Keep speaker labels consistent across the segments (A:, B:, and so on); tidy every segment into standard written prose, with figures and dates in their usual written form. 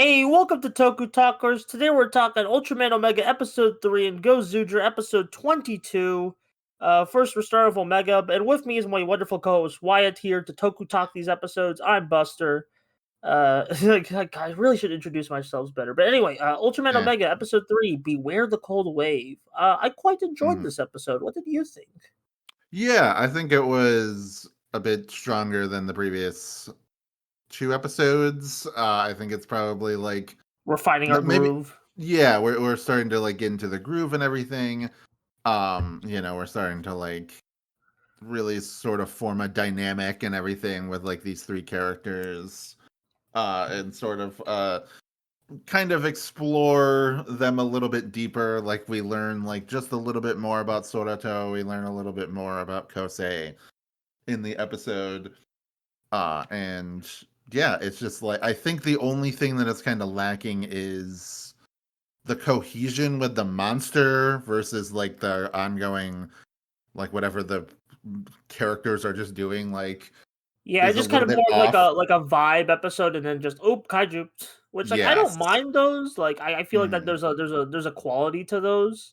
A: Hey, welcome to TokuTalkers. Today we're talking Ultraman Omega Episode 3 and GoZyuger Episode 22. First, we're starting with Omega, and with me is my wonderful co-host Wyatt here to Toku Talk these episodes. I'm Buster. I really should introduce myself better. But anyway, Ultraman
B: Yeah.
A: Omega Episode 3, Beware the Cold Wave. I quite enjoyed
B: Mhm.
A: this episode. What did you think?
B: Yeah, I think it was a bit stronger than the previous two episodes. I think it's probably like
A: We're finding our
B: maybe
A: groove.
B: yeah, we're starting to like get into the groove and everything. We're starting to like really sort of form a dynamic and everything with like these three characters. And sort of kind of explore them a little bit deeper. Like we learn like just a little bit more about Sorato. We learn a little bit more about Kosei in the episode. And yeah, it's just like I think the only thing that is kind of lacking is the cohesion with the monster versus like the ongoing like whatever the characters are just doing like
A: Yeah, it's
B: is a
A: just kind
B: little
A: of
B: bit
A: more of
B: off.
A: like a vibe episode, and then just kaiju. Which like I don't
B: Yes.
A: mind those. Like I feel like that
B: Mm-hmm.
A: there's a quality to those.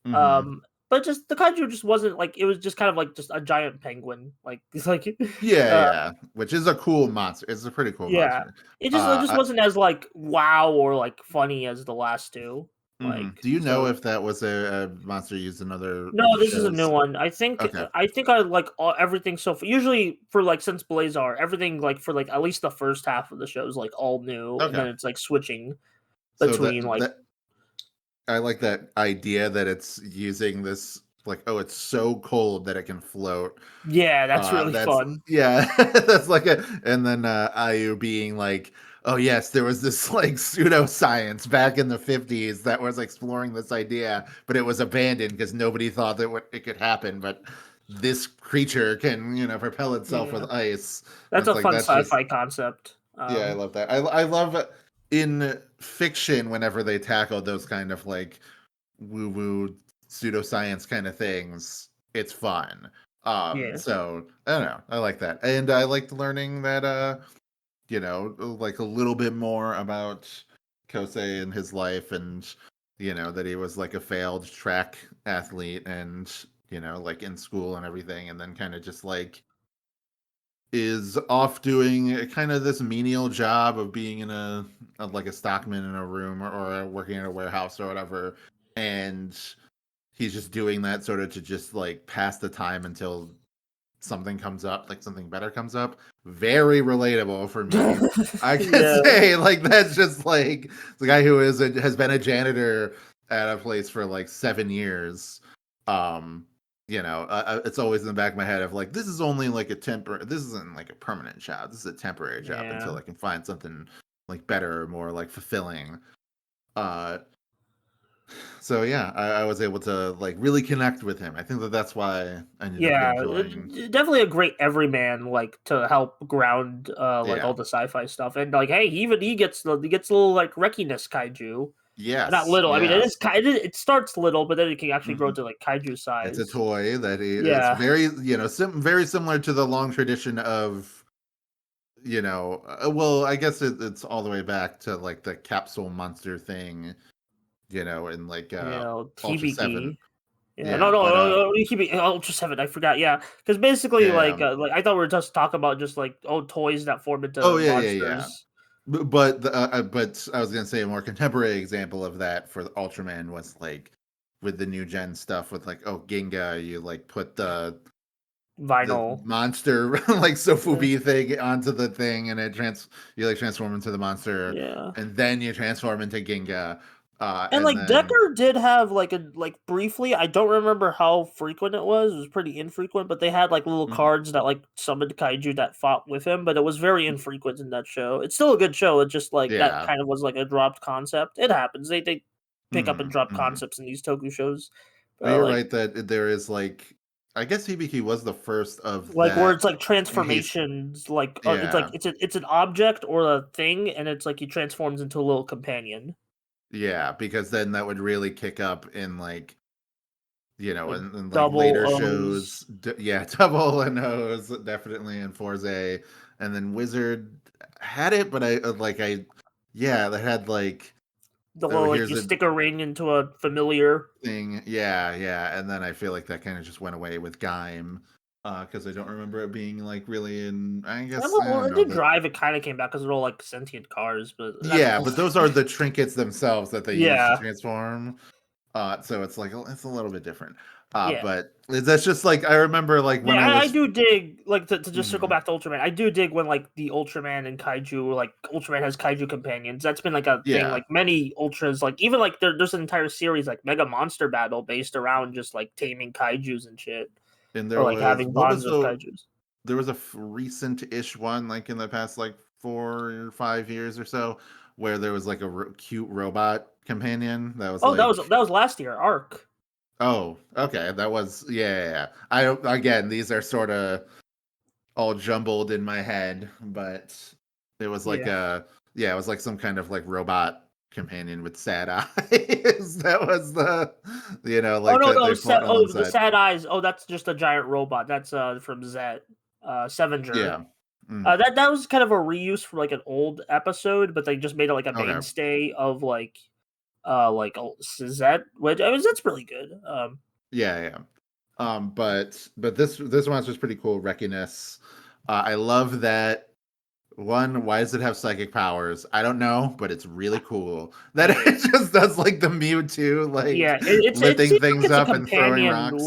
B: Mm-hmm.
A: But just the kaiju just wasn't like it was just kind of like just a giant penguin. Like it's like
B: Yeah,
A: uh
B: yeah, which is a cool monster. It's a pretty cool
A: yeah.
B: monster.
A: It just wasn't as like wow or like funny as the last two. Like
B: Do you know
A: so
B: if that was a monster used in other
A: no, this is a new
B: shows?
A: one.
B: Okay,
A: I think I like everything so far. Usually for like since Blazar, everything like for like at least the first half of the show is like all new, and
B: okay.
A: then it's like switching
B: So
A: between like
B: I like that idea that it's using this like oh it's so cold that it can float.
A: yeah, that's really
B: That's
A: fun.
B: yeah, that's like a and then Ayu being like oh yes there was this like pseudoscience back in the 50s that was exploring this idea but it was abandoned because nobody thought that it could happen but this creature can propel itself
A: Yeah,
B: with ice and
A: that's
B: it's
A: a
B: like
A: fun
B: that's just
A: sci-fi concept.
B: yeah, I love that. I love in fiction whenever they tackle those kind of like woo woo pseudoscience kind of things. It's fun.
A: Yeah,
B: So I don't know. I like that, and I liked learning that like a little bit more about Kosei and his life, and that he was like a failed track athlete, and like in school and everything, and then kind of just like is off doing kind of this menial job of being in like a stockman in a room or working in a warehouse or whatever, and he's just doing that sort of to just like pass the time until something comes up, like something better comes up. Very relatable for me. I can
A: yeah,
B: say like that's just like the guy who has been a janitor at a place for like 7 years. Um, it's always in the back of my head of like this is only like this isn't like a permanent job. This is a temporary job
A: yeah.
B: until I can find something like better or more like fulfilling. Uh, so yeah, I was able to like really connect with him. I think that's why I ended up
A: Yeah,
B: enjoying.
A: definitely a great everyman, like to help ground, like all
B: Yeah.
A: the sci-fi stuff, and like, hey, he gets he gets a little like Rekiness kaiju, not
B: Yes.
A: little. I mean, it
B: Yeah.
A: is kind it starts little, but then it can actually grow
B: hmm
A: to like kaiju
B: It's a
A: size.
B: toy that it's
A: Yeah,
B: very very similar to the long tradition of well I guess it's all the way back to like the capsule monster thing in like Ultra 7.
A: TBK. Yeah,
B: Yeah, but
A: you keep it Ultra 7. I forgot. Yeah, because basically,
B: yeah.
A: like I thought we were just talking about just like toys that form
B: Oh
A: into
B: yeah.
A: monsters.
B: But I was gonna say a more contemporary example of that for the Ultraman was like with the new gen stuff with like Ginga, you like put the
A: Vinyl.
B: monster like
A: Yeah.
B: Sofubi thing onto the thing, and you like transform into the monster,
A: Yeah.
B: and then you transform into Ginga,
A: And
B: and
A: like
B: then
A: Decker did have like a like briefly, I don't remember how frequent it was. It was pretty infrequent, but they had like little
B: Mhm.
A: cards that like summoned kaiju that fought with him, but it was very infrequent in that show. It's still a good show. It just like that
B: yeah,
A: kind of was like a dropped concept. It happens. They pick up and
B: hmm
A: drop
B: hmm
A: concepts in these Toku shows.
B: but you're
A: Like
B: right that there is like I guess Hibiki was the first of
A: where
B: that.
A: it's like
B: He's
A: transformations, like
B: yeah.
A: it's an object or a thing, and it's like he transforms into a little companion,
B: Yeah, because then that would really kick up in like,
A: like
B: in like
A: double
B: later
A: O's.
B: shows. Yeah, Double and O's definitely in Forze, and then Wizard had it, but I Yeah, they had like,
A: The
B: oh,
A: little like
B: here's
A: you
B: a
A: stick a ring into a familiar.
B: thing. Yeah, yeah. And then I feel like that kind of just went away with Gaim. Because I don't remember it being like really in. I
A: Yeah,
B: guess I
A: well,
B: don't
A: it
B: know
A: did
B: that.
A: drive. It kind of came back because they're all like sentient cars, but that's
B: Yeah, but those are the trinkets themselves that they use to
A: yeah,
B: transform. So it's like it's a little bit different.
A: yeah.
B: But that's just like I remember like when
A: Yeah,
B: I
A: I
B: was.
A: do dig like to just circle
B: Mhm.
A: back to Ultraman. I do dig when like the Ultraman and Kaiju, like Ultraman has Kaiju companions. That's been like a thing.
B: Yeah,
A: Like many Ultras, like even like there's an entire series like Mega Monster Battle based around just like taming Kaiju's and shit,
B: and
A: or
B: there
A: like
B: was
A: having
B: what was
A: bonds with
B: the
A: Kaiju's.
B: there was a recent-ish one like in the past like 4 or 5 years or so where there was like a cute robot companion that was
A: Oh, that
B: like.
A: was that was last year. Arc.
B: Oh, okay. That was yeah, yeah, yeah. I don't again, these are sort of all jumbled in my head, but it was like
A: Yeah.
B: it was like some kind of like robot companion with sad eyes. That was the
A: Oh
B: like
A: no,
B: that
A: no.
B: they fought
A: The
B: alongside.
A: sad eyes. Oh, that's just a giant robot. That's from Zeztz, Sevenger.
B: Yeah. Mm,
A: That was kind of a reuse from like an old episode, but they just made it like a
B: okay.
A: mainstay of like Zeztz, which I mean that's really good.
B: Yeah, yeah. But this monster's pretty cool, Reckiness. I love that. One, why does it have psychic powers? I don't know, but it's really cool that
A: Yeah,
B: it just does like the Mewtwo,
A: yeah.
B: like
A: It
B: lifting
A: seems like
B: things
A: it's a
B: up and throwing
A: companion,
B: rocks.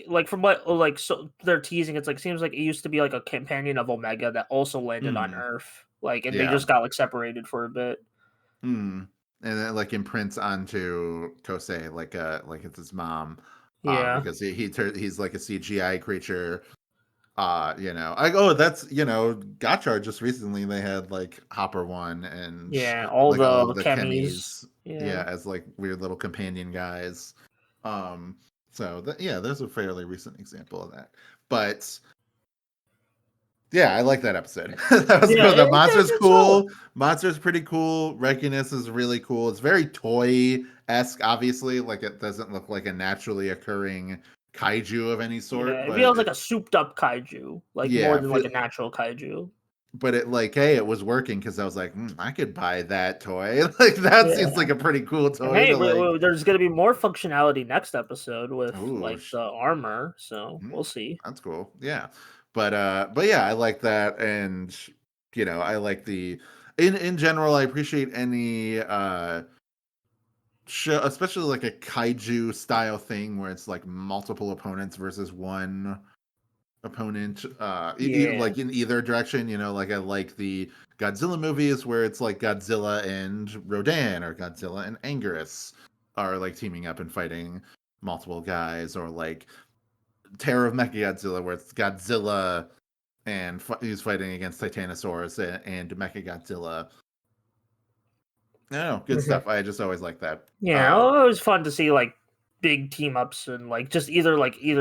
A: like from what like so they're teasing. It's like seems like it used to be like a companion of Omega that also landed on
B: Hmm.
A: Earth, like, and they
B: Yeah.
A: just got like separated for a bit.
B: Hmm. And then like imprints onto Kosei like it's his mom,
A: Yeah,
B: because he's like a CGI creature. I oh that's Gotchard just recently they had like Hopper one and
A: yeah. All
B: like all
A: the
B: of the
A: chemis.
B: chemis,
A: Yeah,
B: yeah, as like weird little companion guys. Um, so yeah, there's a fairly recent example of that. But yeah, I like that episode. That was
A: yeah.
B: cool. The monster's
A: It's solid.
B: cool. Monster's pretty cool. Reckiness is really cool. It's very toy-esque, obviously. Like it doesn't look like a naturally occurring kaiju of any sort,
A: Yeah, it
B: but
A: feels like a souped up kaiju, like more
B: yeah,
A: than like a natural kaiju.
B: but it like hey, it was working because I was like, I could buy that toy. Like that seems
A: Yeah.
B: like a pretty cool
A: And
B: toy
A: hey,
B: to like.
A: there's gonna be more functionality next episode with
B: Oh,
A: like the armor, so we'll see.
B: that's cool. Yeah, but yeah, I like that, and I like the in general. I appreciate any show, especially like a kaiju style thing where it's like multiple opponents versus one opponent,
A: Yeah,
B: like in either direction. Like I like the Godzilla movies where it's like Godzilla and Rodan or Godzilla and Anguirus are like teaming up and fighting multiple guys, or like Terror of Mechagodzilla where it's Godzilla and he's fighting against Titanosaurus and Mechagodzilla. No, good
A: hmm
B: stuff. I just always like that.
A: yeah. Oh, it was fun to see like big team ups and like just either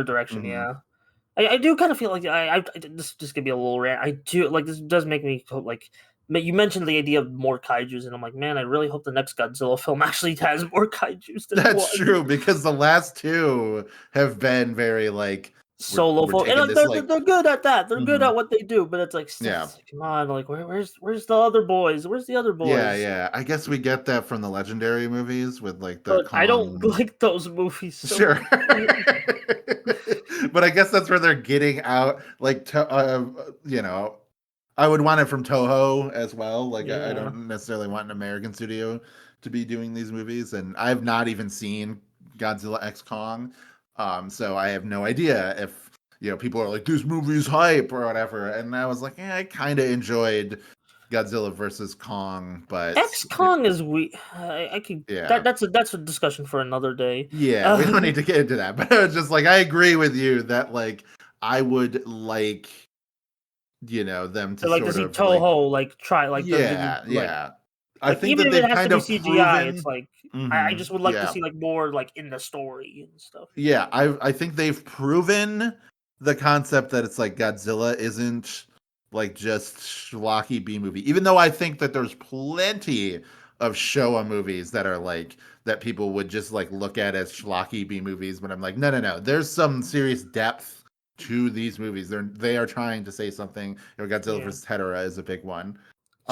A: direction.
B: Mhm.
A: Yeah, I do kind of feel like this could be a little rant. I do like this does make me like. You mentioned the idea of more kaiju's, and I'm like, man, I really hope the next Godzilla film actually has more kaiju's than
B: That's
A: one.
B: true because the last two have been very like
A: Solo
B: we're
A: folk, and
B: taking
A: like
B: this like.
A: they're good at that. They're good
B: Mhm.
A: at what they do, but it's like still,
B: Yeah.
A: it's like, come on, like where's the other boys? Where's the other
B: Yeah,
A: boys?
B: yeah. I guess we get that from the legendary movies with like the
A: But I don't
B: Kong.
A: like those movies so
B: Sure.
A: much.
B: But I guess that's where they're getting out like I would want it from Toho as well. Like I
A: Yeah,
B: don't necessarily want an American studio to be doing these movies, and I've not even seen Godzilla X Kong, so I have no idea if people are like this movie's hype or whatever. And I was like, yeah, I kind of enjoyed Godzilla versus Kong, but
A: X Kong is we. I could
B: yeah,
A: that's a discussion for another day.
B: yeah, we don't need to get into that. But I was just like, I agree with you that like I would like them to
A: I like to
B: sort
A: see
B: of like.
A: Toho like try like the
B: Yeah,
A: like
B: yeah. I think
A: even
B: that
A: if it
B: they've
A: has to
B: kind
A: be
B: of
A: CGI, it's
B: proven.
A: like I
B: Mhm,
A: just would like to
B: yeah,
A: see like more like in the story and stuff.
B: yeah. I think they've proven the concept that it's like Godzilla isn't like just schlocky B movie. Even though I think that there's plenty of Showa movies that are like that people would just like look at as schlocky B movies, but I'm like, no, no, no. There's some serious depth to these movies. They are trying to say something. Godzilla
A: Yeah.
B: vs. Hedorah is a big one.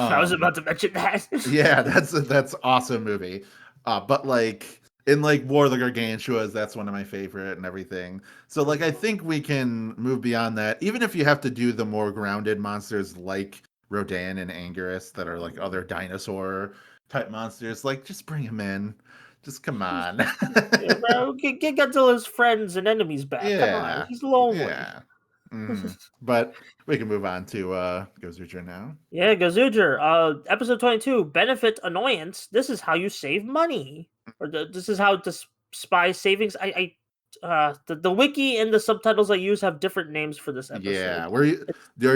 A: I was about to mention that.
B: Yeah, that's awesome movie. But like in like War of the Gargantuas, that's one of my favorite and everything. So like I think we can move beyond that, even if you have to do the more grounded monsters like Rodan and Anguirus that are like other dinosaur type monsters. Like just bring him in. Just come on.
A: Yeah, bro, get Godzilla's friends and enemies back. Come on,
B: Yeah.
A: he's lonely.
B: Yeah. But we can move on to Gozutra now.
A: Yeah, GoZyuger. Episode 22, Benefit Annoyance. This is how you save money. Or this is how to spy savings. The wiki and the subtitles I use have different names for this episode.
B: Yeah. Are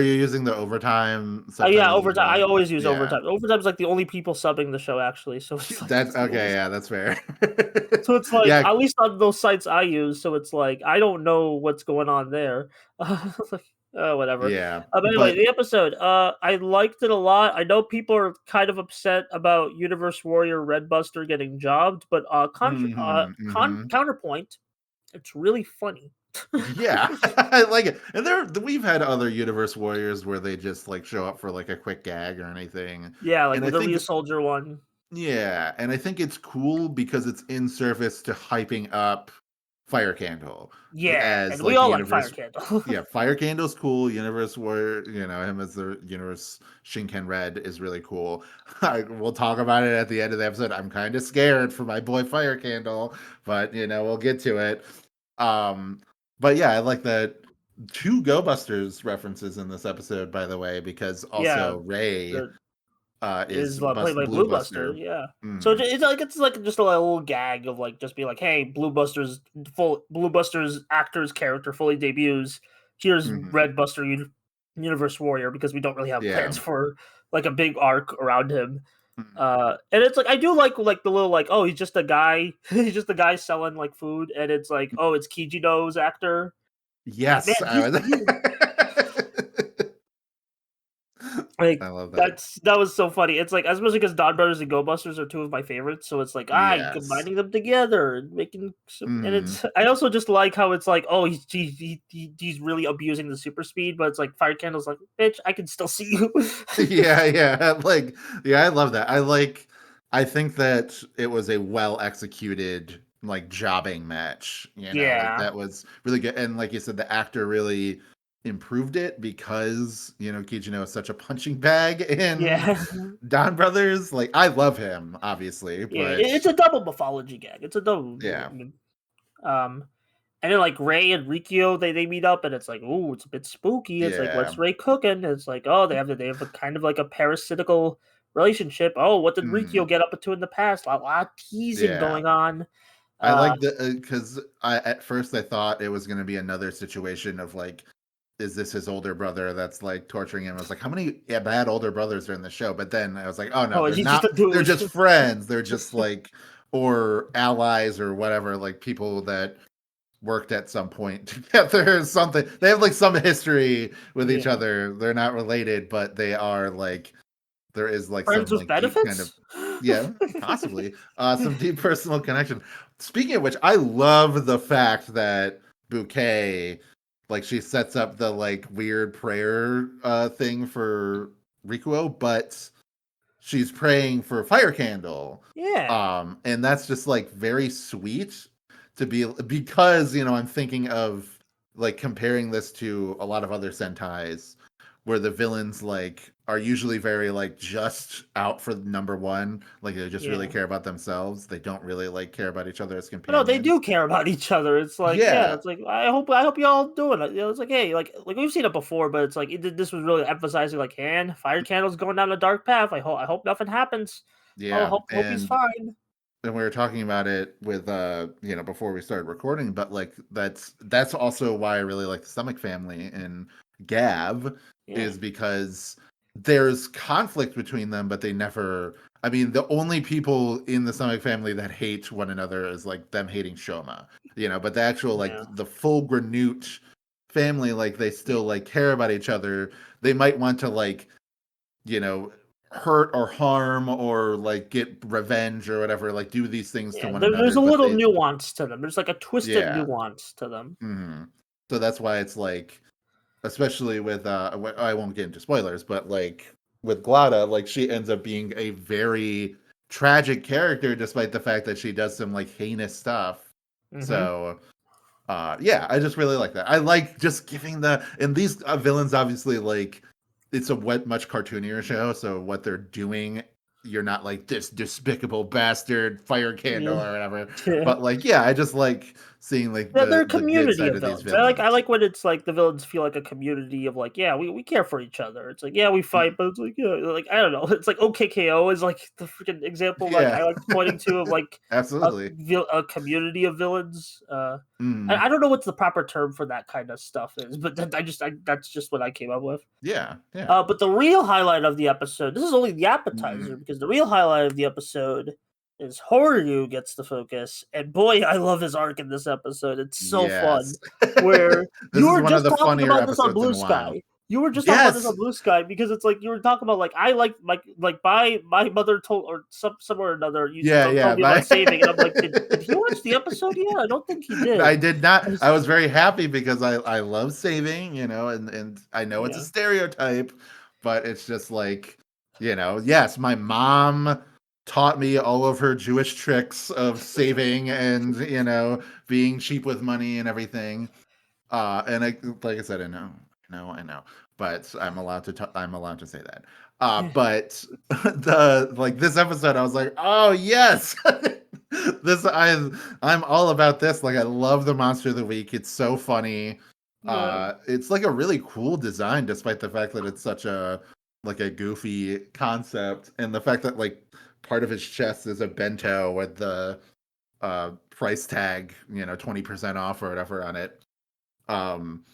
B: you using the overtime
A: Yeah,
B: subtitles as
A: overtime. I
B: well?
A: always use
B: Yeah.
A: overtime. Overtime's like the only people subbing the show, actually. So it's like
B: That's okay, yeah, that's fair.
A: so it's like
B: Yeah.
A: at least on those sites I use. So it's like I don't know what's going on there. Whatever.
B: Yeah.
A: But anyway,
B: But
A: the episode. I liked it a lot. I know people are kind of upset about Universe Warrior Red Buster getting jobbed, but counterpoint, it's really funny.
B: yeah, I like it. And we've had other Universe Warriors where they just like show up for like a quick gag or anything.
A: Yeah, like
B: And I
A: with the
B: think
A: Leah Soldier one.
B: Yeah, and I think it's cool because it's in service to hyping up Fire Candle
A: Yeah,
B: as
A: and we
B: like the
A: all like Fire
B: universe.
A: Candle.
B: Yeah, Fire Candle's cool. Universe Warrior, him as the universe Shinken Red is really cool. We'll talk about it at the end of the episode. I'm kind of scared for my boy Fire Candle, but we'll get to it. But yeah, I like that. Two Go Busters references in this episode, by the way, because
A: Yeah,
B: also Ray
A: the
B: is
A: is played by
B: Blue
A: Blue Buster,
B: Buster.
A: yeah. So
B: Mm.
A: it's like just a little gag of like just be like, hey, Blue Buster's actor's character fully debuts. Here's
B: Mhm.
A: Red Buster Universe Warrior because we don't really have
B: Yeah.
A: plans for like a big arc around him.
B: Mhm.
A: And it's like I do like the little like, oh, he's just a guy, he's just a guy selling like food, and it's like, oh, it's Kijino's actor. Like, man,
B: Yes, I was
A: like
B: I love that.
A: that was so funny. It's like especially because Don Brothers and Go Busters are two of my favorites, so it's like
B: Yes.
A: combining them together and making some. And
B: Mhm.
A: it's I also just like how it's like oh he's really abusing the super speed, but it's like Fire Candle's like bitch I can still see you.
B: Yeah, yeah. I love that. I think that it was a well executed like jobbing match, like
A: Yeah,
B: that was really good. And like you said, the actor really improved it because, Kijino is such a punching bag in
A: yeah,
B: Don Brothers. Like I love him, obviously,
A: yeah.
B: but
A: It's a double mythology gag. It's a double.
B: yeah.
A: Um, and then like Ray and Rikio they meet up and it's like ooh it's a bit spooky. It's like
B: Yeah.
A: what's Ray cooking? It's like oh they have a kind of like a parasitical relationship. Oh, what did
B: Mhm.
A: Rikio get up to in the past? A lot of teasing
B: Yeah.
A: going on.
B: I
A: Uh
B: like the because I at first I thought it was going to be another situation of like, is this his older brother that's like torturing him? I was like, how many bad older brothers are in the show? But then I was like, oh no,
A: oh,
B: they're
A: he's just
B: not.
A: a
B: They're
A: dude.
B: just friends. They're just like or allies or whatever, like people that worked at some point together or something. They have like some history with each
A: Yeah,
B: other. They're not related, but they are like there is like
A: friends
B: some
A: with
B: like deep kind of
A: benefits.
B: yeah, possibly some deep personal connection. Speaking of which, I love the fact that Bouquet like she sets up the like weird prayer thing for Rikuo, but she's praying for Fire Candle.
A: Yeah,
B: And that's just like very sweet to be because I'm thinking of like comparing this to a lot of other Sentais where the villains like are usually very like just out for number one, like they just really
A: yeah.
B: care about themselves. They don't really like care about each other as
A: But no, they do
B: companions.
A: care about each other. It's like, yeah,
B: Yeah.
A: it's like I hope y'all doing it. It's like, hey, like we've seen it before, but it's like this was really emphasizing like, hand Fire Candle's going down a dark path. I hope nothing happens. Oh,
B: Yeah.
A: hope he's fine.
B: And we were talking about it with before we started recording, but like that's also why I really like the Stomach Family and Gav
A: Yeah,
B: is because there's conflict between them, but they never. I mean, the only people in the Stomach Family that hate one another is like them hating Shoma, but the actual like
A: yeah,
B: the full Granute family, like they still like care about each other. They might want to like you know hurt or harm or like get revenge or whatever, like do these things to
A: yeah.
B: one
A: There's
B: another,
A: a
B: but
A: little
B: they
A: nuance to them. There's like a twisted
B: yeah.
A: nuance to them.
B: So that's why it's like, especially with I won't get into spoilers, but like with Glada, like she ends up being a very tragic character, despite the fact that she does some like heinous stuff. So yeah, I just really like that. I like just giving and these villains obviously like it's a much cartoonier show, so what they're doing, you're not like this despicable bastard fire candle
A: Yeah.
B: or whatever.
A: Yeah.
B: But like, yeah, I just like seeing like
A: Yeah, they're a
B: the good
A: community
B: side
A: of
B: of these
A: villains. I
B: villains.
A: like when it's like the villains feel like a community of like, yeah, we care for each other. It's like, yeah, we fight, but it's like, yeah, like I don't know. It's like OKKO is like the freaking example like
B: Yeah,
A: I like pointing to of like
B: absolutely.
A: a community of villains.
B: Mm,
A: I don't know what the proper term for that kind of stuff is, but that's just what I came up with.
B: yeah, yeah.
A: But the real highlight of the episode, this is only the
B: Mm,
A: appetizer, because the real highlight of the episode is Horyu gets the focus. And boy, I love his arc in this episode. It's so fun.
B: yes.
A: Where
B: This
A: you
B: is
A: were
B: one of
A: just
B: the
A: talking
B: funnier
A: about this on
B: episodes in
A: Blue
B: a while.
A: Sky. You were just talking about this
B: Yes.
A: on Blue Sky because it's like you were talking about like I like my mother told or somewhere or another you
B: Yeah,
A: told
B: yeah.
A: me about saving and I'm like did he watch the episode yet? I don't think he
B: I
A: did.
B: did not. I was very happy because I love saving, and I know it's a
A: Yeah.
B: stereotype, but it's just like, yes, my mom taught me all of her Jewish tricks of saving and, being cheap with money and everything. And like I said, I know, but I'm allowed to say that. But this episode, I was like, oh yes, I'm all about this. Like, I love the monster of the week. It's so funny.
A: Yeah.
B: It's like a really cool design, despite the fact that it's such a goofy concept, and the fact that like part of his chest is a bento with the price tag, 20% off or whatever on it. Um,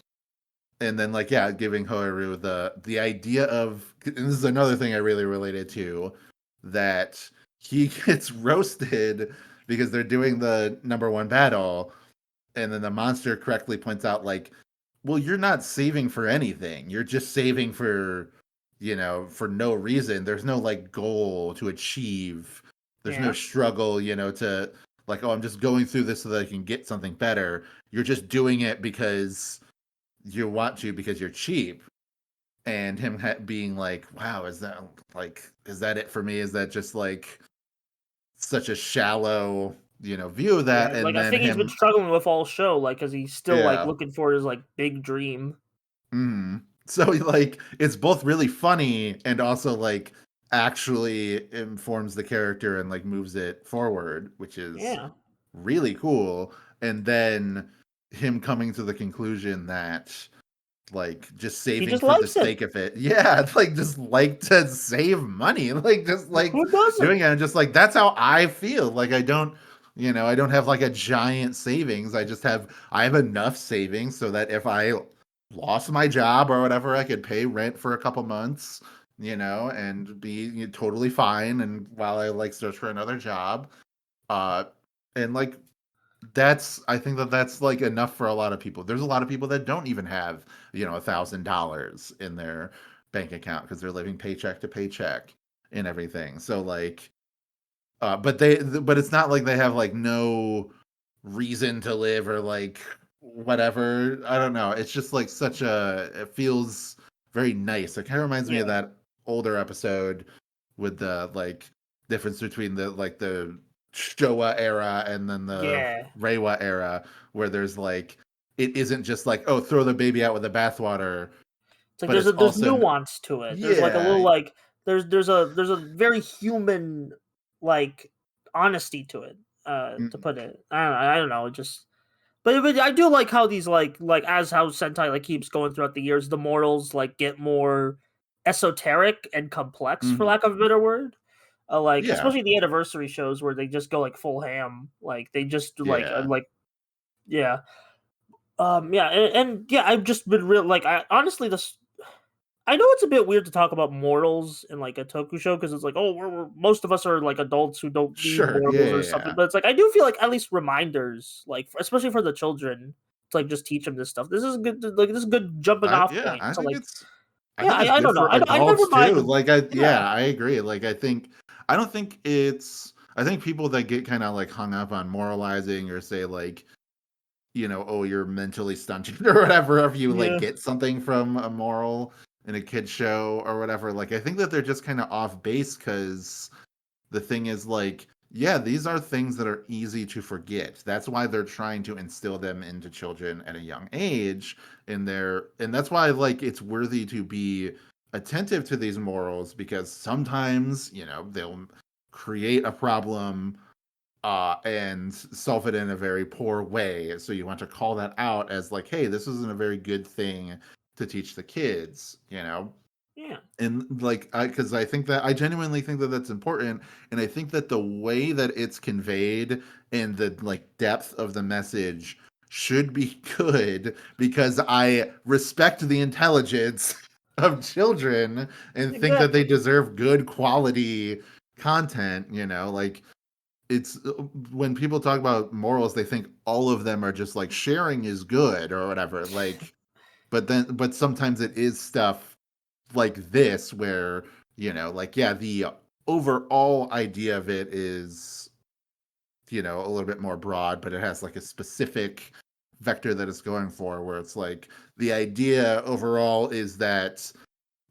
B: and then like yeah, giving Hoaru the idea of, and this is another thing I really related to, that he gets roasted because they're doing the number one battle, and then the monster correctly points out like, well, you're not saving for anything. You're just saving for, for no reason. There's no like goal to achieve. There's no
A: Yeah.
B: struggle, to like, oh, I'm just going through this so that I can get something better. You're just doing it because you want to, because you're cheap. And him being like, wow, is that it for me? Is that just like such a shallow, view of that?
A: Yeah,
B: And
A: like I
B: then
A: think he's been
B: him,
A: struggling with all show, like, cause he's still like
B: yeah.
A: looking for his like big dream.
B: So like it's both really funny and also like actually informs the character and like moves it forward, which is
A: Yeah,
B: really cool. And then him coming to the conclusion that like just
A: he
B: saving
A: just
B: for the
A: likes it.
B: sake of it, yeah, like just like to save money, like just like
A: Who doesn't?
B: doing it, and just like that's how I feel. Like I don't have like a giant savings. I have enough savings so that if I lost my job or whatever, I could pay rent for a couple months, and be totally fine. And while I like search for another job, uh, and like I think that's like enough for a lot of people. There's a lot of people that don't even have, $1,000 in their bank account because they're living paycheck to paycheck and everything. So like, but it's not like they have like no reason to live or like whatever. I don't know. It's just like it feels very nice. It kind of reminds me of
A: Yeah,
B: that older episode with the like difference between the Showa era and then the
A: yeah.
B: Reiwa era, where there's like it isn't just like, oh, throw the baby out with the bathwater,
A: It's like
B: but it's
A: there's
B: also
A: nuance to it. There's like a
B: yeah.
A: little like there's a very human like honesty to it. To
B: Mm,
A: put it, I don't know. It just but I do like how these like as how Sentai like keeps going throughout the years, the morals like get more esoteric and complex, for
B: mhm.
A: lack of a better word. Like
B: Yeah,
A: especially the anniversary shows where they just go like full ham, like they just do
B: yeah.
A: like yeah, yeah, and yeah, I've just been real like I honestly this. I know it's a bit weird to talk about mortals in like a toku show because it's like, oh, most of us are like adults who don't need
B: Sure. Yeah,
A: morals or
B: yeah,
A: something.
B: yeah.
A: But it's like I do feel like at least reminders, like especially for the children, to like just teach them this stuff. This is good. Like this is a good jumping off
B: Yeah,
A: point. So like,
B: I
A: yeah,
B: think it's
A: I
B: good
A: don't know.
B: for
A: I never
B: adults too.
A: mind.
B: Like
A: Yeah,
B: I agree. Like I don't think I think people that get kind of like hung up on moralizing or say like, oh, you're mentally stunted or whatever if you like
A: yeah,
B: get something from a moral in a kid show or whatever. Like I think that they're just kind of off base because the thing is like, yeah, these are things that are easy to forget. That's why they're trying to instill them into children at a young age and that's why like it's worthy to be attentive to these morals because sometimes, they'll create a problem and solve it in a very poor way. So you want to call that out as like, hey, this isn't a very good thing to teach the kids,
A: Yeah.
B: and like because I think that I genuinely think that that's important, and I think that the way that it's conveyed and the like depth of the message should be good because I respect the intelligence of children and think that they
A: Exactly.
B: deserve good quality content, like it's when people talk about morals they think all of them are just like sharing is good or whatever, like but sometimes it is stuff like this where like yeah, the overall idea of it is a little bit more broad, but it has like a specific vector that it's going for where it's like the idea overall is that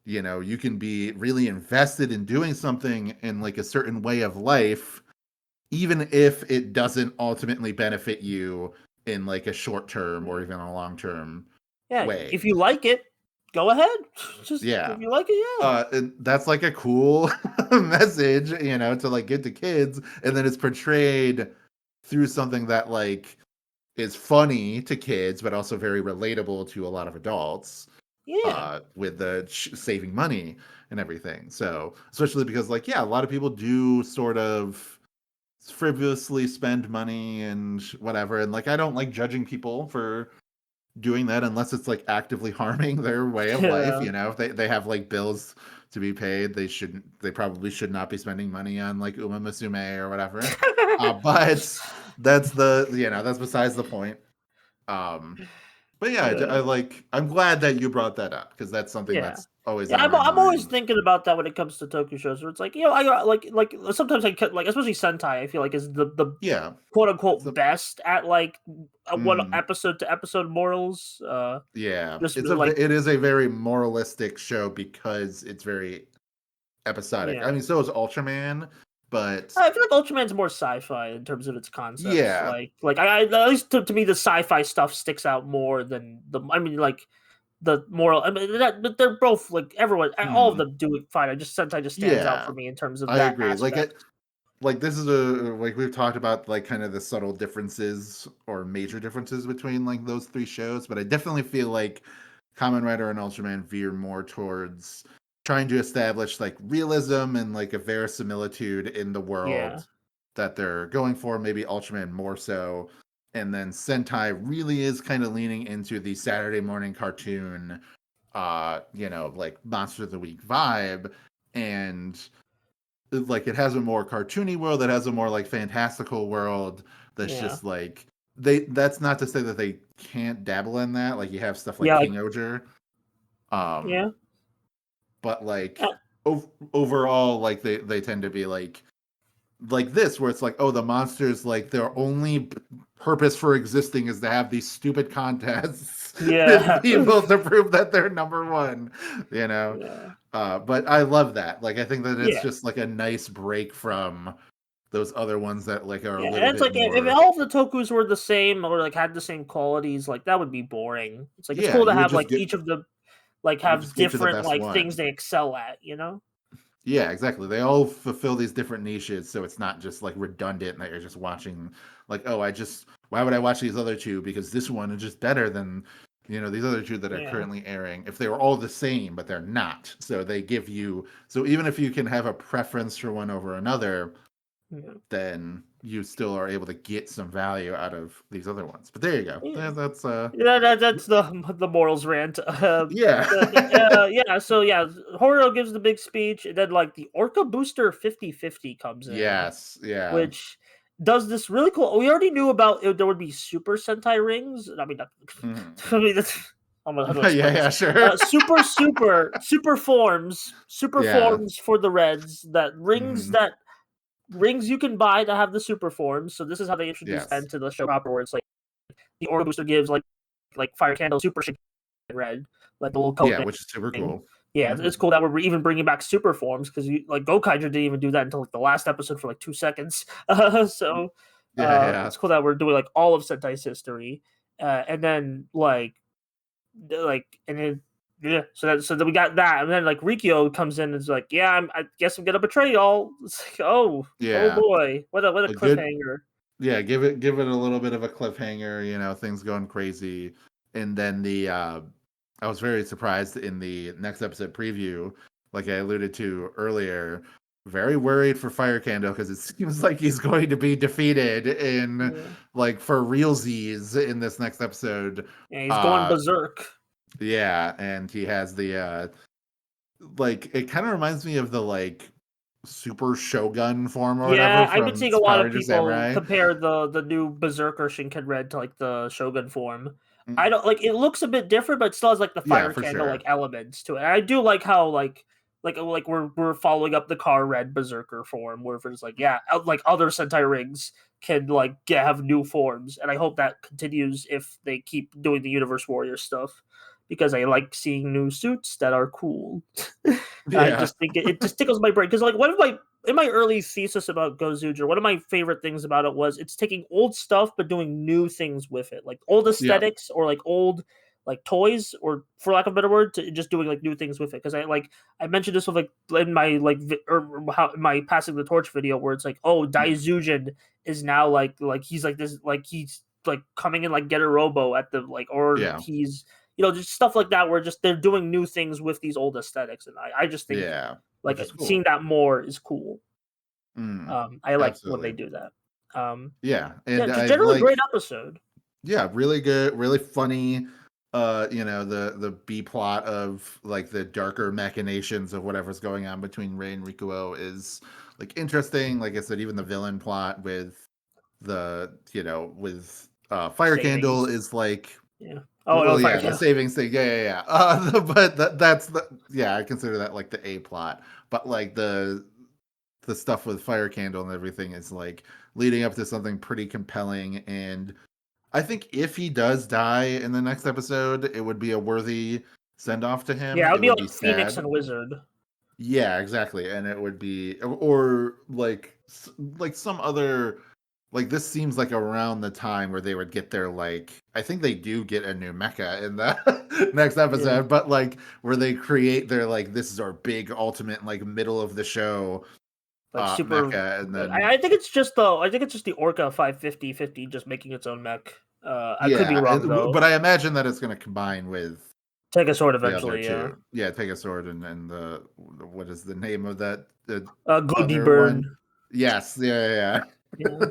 B: you can be really invested in doing something in like a certain way of life even if it doesn't ultimately benefit you in like a short term or even a long term
A: Yeah.
B: way.
A: If you like it, go ahead. Just
B: Yeah.
A: if you like it, yeah.
B: And that's like a cool message, to like get to kids, and then it's portrayed through something that like is funny to kids, but also very relatable to a lot of adults.
A: Yeah.
B: With the saving money and everything. So especially because like yeah, a lot of people do sort of frivolously spend money and whatever, and like I don't like judging people for doing that unless it's like actively harming their way of life.
A: Yeah.
B: If they have like bills to be paid, they probably should not be spending money on like Uma Musume or whatever. But that's besides the point. um but yeah, I like I'm glad that you brought that up because that's something
A: Yeah.
B: that's always
A: Yeah,
B: on my
A: I'm always
B: mind.
A: thinking about that when it comes to Toku shows, where it's like, I got like sometimes like especially Sentai, I feel like is the
B: Yeah,
A: quote
B: it's
A: unquote
B: a
A: best at like one
B: mhm.
A: episode to episode morals.
B: Yeah,
A: Just like
B: it is a very moralistic show because it's very episodic. I
A: yeah,
B: mean, so is Ultraman, but
A: I feel like Ultraman's more sci-fi in terms of its concepts.
B: yeah.
A: I at least to me the sci-fi stuff sticks out more than the. I mean, like the moral. I mean, but they're both like everyone. All of
B: Mhm.
A: them do it fine. Sentai just stands out for
B: Yeah,
A: me in terms of
B: I
A: that
B: agree.
A: aspect.
B: Like this is like we've talked about like kind of the subtle differences or major differences between like those three shows, but I definitely feel like Kamen Rider and Ultraman veer more towards trying to establish like realism and like a verisimilitude in the
A: Yeah,
B: world that they're going for, maybe Ultraman more so. And then Sentai really is kind of leaning into the Saturday morning cartoon, like Monster of the Week vibe. And like it has a more cartoony world that has a more like fantastical world that's
A: yeah,
B: just like that's not to say that they can't dabble in that, like you have stuff like
A: yeah,
B: King Oger, um
A: yeah,
B: but like
A: uh,
B: overall like they tend to be like this where it's like, oh, the monsters like their only purpose for existing is to have these stupid contests with
A: yeah,
B: people to prove that they're number one, you know
A: yeah.
B: but I love that, like I think that it's
A: Yeah,
B: just like a nice break from those other ones that like are a
A: yeah,
B: little
A: and it's
B: bit
A: like if
B: more.
A: all of the tokus were the same or like had the same qualities, like that would be boring. It's like it's
B: Yeah,
A: cool to have like each of them like
B: you would
A: have
B: just get to the
A: different
B: best
A: like things
B: one.
A: they excel at, you know?
B: Yeah, exactly. They all fulfill these different niches, so it's not just like redundant that you're just watching. Like, oh, why would I watch these other two? Because this one is just better than these other two that are
A: Yeah,
B: currently airing. If they were all the same, but they're not, so they give you. So even if you can have a preference for one over another,
A: yeah,
B: then you still are able to get some value out of these other ones. But there you go.
A: yeah.
B: That's
A: Yeah, that's the morals rant.
B: yeah.
A: Yeah, so yeah, Horo gives the big speech, and then like the Orca Booster 50/50 comes in,
B: Yes, yeah.
A: which does this really cool. We already knew about there would be Super Sentai rings. I mean,
B: Mhm.
A: I mean that's. How do I
B: Yeah,
A: explain this?
B: yeah, sure.
A: Super
B: Yeah.
A: forms for the Reds.
B: Mhm.
A: That rings you can buy to have the super forms. So this is how they introduced that
B: Yes.
A: into the show proper, where it's like the Aura Booster gives like Fire Candle Super Shake Red, like the little coat
B: Yeah, which is super
A: thing.
B: cool.
A: Yeah, it's cool that we're even bringing back super forms because like Gokaiger didn't even do that until like the last episode for like 2 seconds. So
B: Yeah.
A: it's cool that we're doing like all of Sentai's history, and then and then yeah, so then we got that, and then like Rikyo comes in and is like, yeah, I guess I'm gonna betray y'all. It's like, oh
B: Yeah.
A: boy, what a
B: A good
A: cliffhanger.
B: Yeah, give it a little bit of a cliffhanger, things going crazy. And then I was very surprised in the next episode preview, like I alluded to earlier, very worried for Fire Candle because it seems like he's going to be defeated in
A: Yeah,
B: like for realsies in this next episode.
A: yeah, he's going
B: Uh
A: berserk.
B: yeah, and he has the like it kind of reminds me of the like super shogun form or whatever
A: Yeah, I've been
B: from
A: seeing a lot
B: Power
A: of
B: to
A: people
B: Samurai.
A: compare the new Berserker Shinken Red to like the Shogun form. I
B: Mm,
A: don't like it looks a bit different, but it still has like the
B: yeah,
A: fire
B: for
A: candle like
B: sure.
A: elements to it. And I do like how like we're following up the car red Berserker form where it's like yeah, like other Sentai rings can like have new forms, and I hope that continues if they keep doing the Universe Warrior stuff because I like seeing new suits that are cool. I
B: Yeah.
A: just think it just tickles my brain because like one of my in my early thesis about GoZuger, one of my favorite things about it was it's taking old stuff but doing new things with it, like old
B: Yeah.
A: aesthetics or like old like toys, or for lack of a better word, to just doing like new things with it. Because I mentioned this with like in my or how my passing the torch video where it's like, oh,
B: Mm,
A: Daizujin is now like he's like this like he's like coming in like Getter Robo at the like or
B: yeah.
A: he's just stuff like that where just they're doing new things with these old aesthetics, and I just think
B: Yeah.
A: like
B: Which is
A: seeing
B: cool.
A: that more is cool. I like when they
B: Absolutely.
A: do that.
B: Yeah.
A: Yeah,
B: And
A: just
B: I
A: generally
B: like
A: great episode.
B: yeah, really good, really funny. The B plot of like the darker machinations of whatever's going on between Rei and Rikuo is like interesting. Like I said, even the villain plot with with Fire Candle
A: Savings.
B: is like
A: Yeah. Oh no,
B: well,
A: fire
B: yeah, the
A: kill.
B: savings thing, yeah. But that's I consider that like the A plot. But like the stuff with Fire Candle and everything is like leading up to something pretty compelling. And I think if he does die in the next episode, it would be a worthy send off to him.
A: Yeah, it
B: It
A: would be
B: would be
A: like Phoenix
B: sad.
A: and Wizard.
B: Yeah, exactly. And it would be, or like some other, like this seems like around the time where they would get their like, I think they do get a new mecha in the next
A: Yeah.
B: episode, but like where they create their like, this is our big ultimate like middle of the show
A: Like super.
B: mecha, and
A: Like,
B: then
A: I think it's just the Orca 550 just making its own mech. I could be
B: yeah,
A: wrong
B: but
A: though.
B: I imagine that it's going to combine with
A: Take a sword
B: the other
A: eventually. Yeah.
B: two. Yeah, take a sword and the what is the name of that the
A: Goody
B: other one?
A: burn.
B: Yes,
A: Yeah.
B: yeah.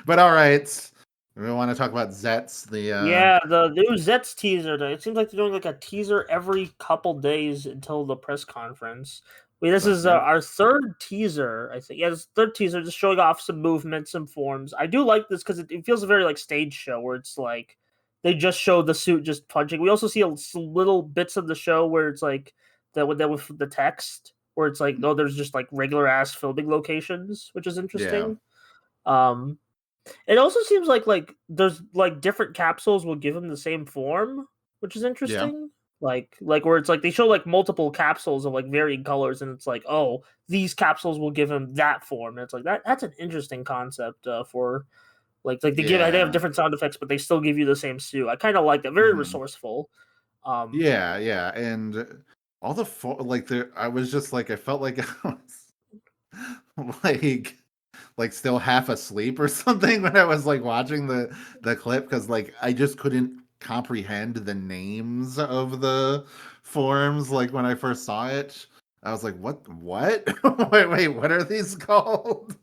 B: But all right, we want to talk about Zeztz, the
A: Yeah, the new Zeztz teaser. It seems like they're doing like a teaser every couple days until the press conference. This is
B: yep,
A: our third teaser, I think. Yeah, this third teaser, just showing off some movements, some forms. I do like this because it feels a very like stage show where it's like they just show the suit just punching. We also see little bits of the show where it's like with the text where it's like, oh, there's just like regular ass filming locations, which is
B: yeah,
A: interesting. Um, it also seems like there's like different capsules will give him the same form, which is
B: yeah,
A: interesting. Like where it's like they show like multiple capsules of like varying colors, and it's like, oh, these capsules will give him that form. And it's like that's an interesting concept for they have
B: yeah,
A: different sound effects, but they still give you the same suit. I kind of like that. Very
B: mhm.
A: resourceful. Um,
B: Yeah, and all the like there, I was just like I felt like I was like still half asleep or something when I was like watching the clip because like I just couldn't comprehend the names of the forms like when I first saw it. I was like, what? Wait, what are these called?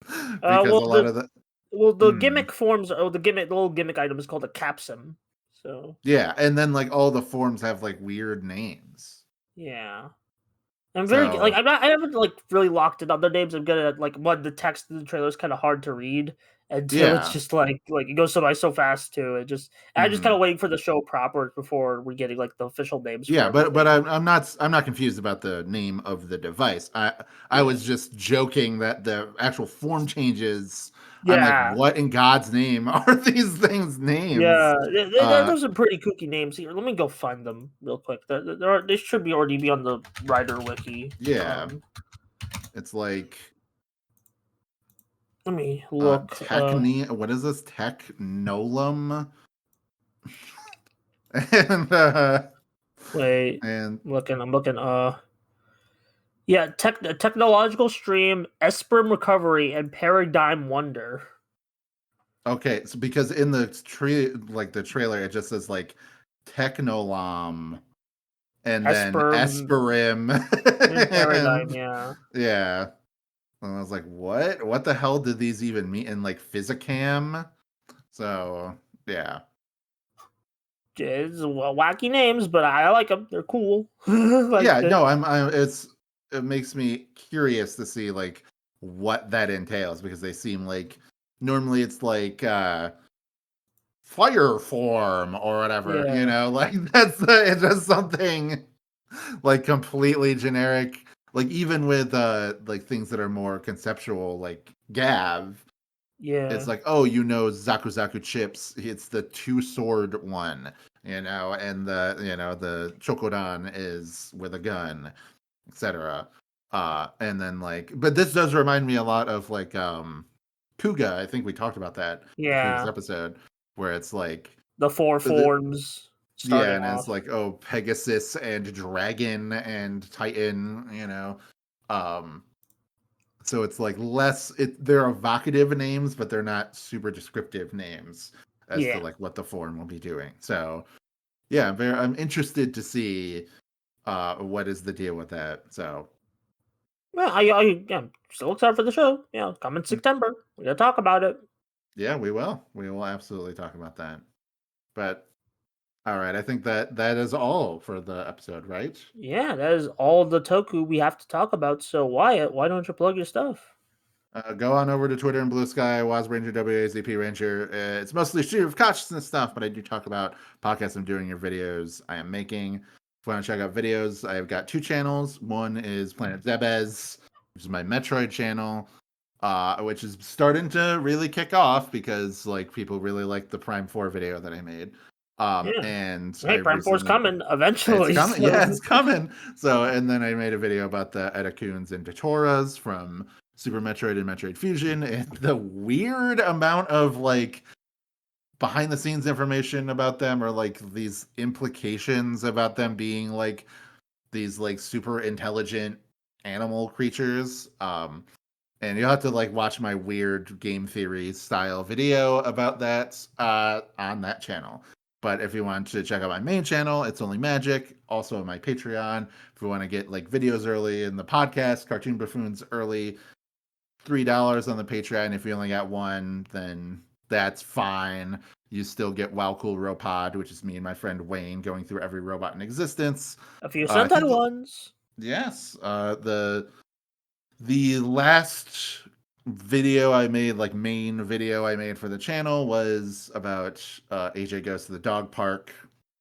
B: Because
A: well
B: a lot of the
A: the
B: mm,
A: gimmick forms. Oh, the little gimmick item is called a capsim. So
B: yeah, and then like all the forms have like weird names.
A: yeah. I'm very like
B: So
A: I haven't like really locked it up. The names I'm good at like one the text in the trailer is kind of hard to read, until it's
B: Yeah.
A: just like it goes by so fast too. I just kind
B: Mhm.
A: of waiting for the show proper before we're getting like the official names for
B: Yeah, but
A: everything.
B: I'm not confused about the name of the device. I
A: Yeah,
B: was just joking that the actual form changes. I'm like,
A: yeah,
B: what in God's name are these things names?
A: yeah. There's some pretty kooky names here. Let me go find them real quick. They should be already be on the writer wiki.
B: Yeah, it's like
A: Let me look.
B: what is this? Technolum? and
A: Wait,
B: and
A: I'm looking. Yeah, technological stream, Esperm recovery, and paradigm wonder.
B: okay, so because in the the trailer, it just says like Technolum and then
A: Esperm
B: Esperim.
A: and paradigm.
B: and
A: Yeah,
B: yeah. And I was like, what? What the hell did these even mean in like Physicam? So yeah.
A: it's wacky names, but I like them. They're cool. like
B: Yeah,
A: the
B: no, it makes me curious to see like what that entails because they seem like normally it's like fire form or whatever,
A: yeah,
B: like it's just something like completely generic. Like even with like things that are more conceptual, like Gav, it's
A: yeah,
B: like, oh, Zaku Zaku chips, it's the two sword one, and the Chokodan is with a gun, etc. And then like, but this does remind me a lot of like Kuga. I think we talked about that in the previous
A: yeah.
B: episode, where it's like
A: The four
B: the
A: forms
B: yeah,
A: starting
B: and it's
A: off.
B: like, oh, Pegasus and Dragon and Titan, um so it's like they're evocative names, but they're not super descriptive names as to
A: Yeah.
B: like what the form will be doing. So yeah, I'm interested to see what is the deal with that. So
A: Well, yeah, still excited for the show. Yeah, come in
B: mm,
A: September. We gotta talk about it.
B: yeah, we will absolutely talk about that. But all right, I think that is all for the episode, right?
A: Yeah, that is all the Toku we have to talk about. So Wyatt, why don't you plug your stuff?
B: Go on over to Twitter and Bluesky, Waz Ranger, WAZP Ranger. It's mostly stream of consciousness stuff, but I do talk about podcasts I'm doing or videos I am making. If you want to check out videos, I've got two channels. One is Planet Zebes, which is my Metroid channel, which is starting to really kick off because like people really like the Prime 4 video that I made.
A: Yeah.
B: And I
A: Hey, Prime 4's
B: recently
A: coming
B: it's
A: eventually.
B: coming.
A: So
B: Yeah, it's coming. So, and then I made a video about the Edakuns and Datoras from Super Metroid and Metroid Fusion, and the weird amount of like behind the scenes information about them, or like these implications about them being like these like super intelligent animal creatures. And you'll have to like watch my weird game theory style video about that on that channel. But if you want to check out my main channel, it's only magic. Also on my Patreon, if you want to get like videos early in the podcast, cartoon buffoons early, $3 on the Patreon. If you only got one, then that's fine. You still get Wow Cool Robot, which is me and my friend Wayne going through every robot in existence.
A: a few
B: I
A: Sentai
B: think
A: ones.
B: yes, the last video I made, like main video I made for the channel, was about AJ Goes to the Dog Park,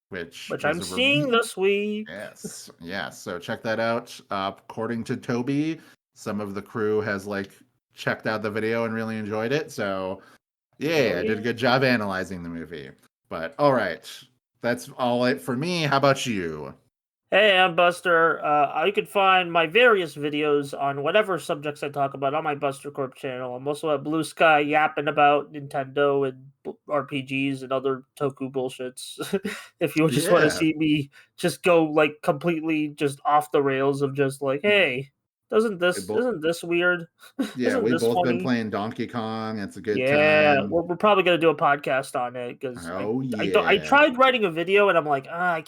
B: which
A: Which
B: was
A: I'm
B: a
A: seeing
B: review.
A: this week.
B: Yes, yes. So check that out. According to Toby, some of the crew has like checked out the video and really enjoyed it. So yeah,
A: Oh
B: I did a
A: yeah.
B: good job analyzing the movie. But all right, that's all it for me. How about you?
A: Hey, I'm Buster. You can find my various videos on whatever subjects I talk about on my Buster Corp channel. I'm also at Blue Sky yapping about Nintendo and RPGs and other Toku bullshits. If you just want to
B: Yeah,
A: see me just go like completely just off the rails of just like, hey,
B: we both.
A: isn't this weird?
B: Yeah,
A: Isn't
B: we
A: this
B: both been
A: funny?
B: playing Donkey Kong. It's a good
A: Yeah,
B: time.
A: we're probably gonna do a podcast on it because
B: Oh
A: I
B: yeah.
A: tried writing a video and I'm like I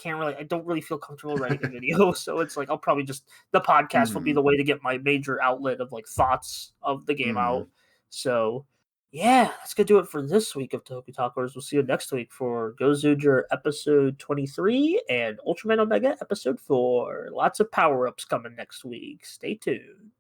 A: don't really feel comfortable writing a video, so it's like I'll probably just the podcast will be
B: Mm-hmm.
A: the way to get my major outlet of like thoughts of the game
B: Mm-hmm.
A: out. So yeah, that's gonna do it for this week of TokuTalkers. We'll see you next week for GoZuger episode 23 and Ultraman Omega episode 4. Lots of power ups coming next week. Stay tuned.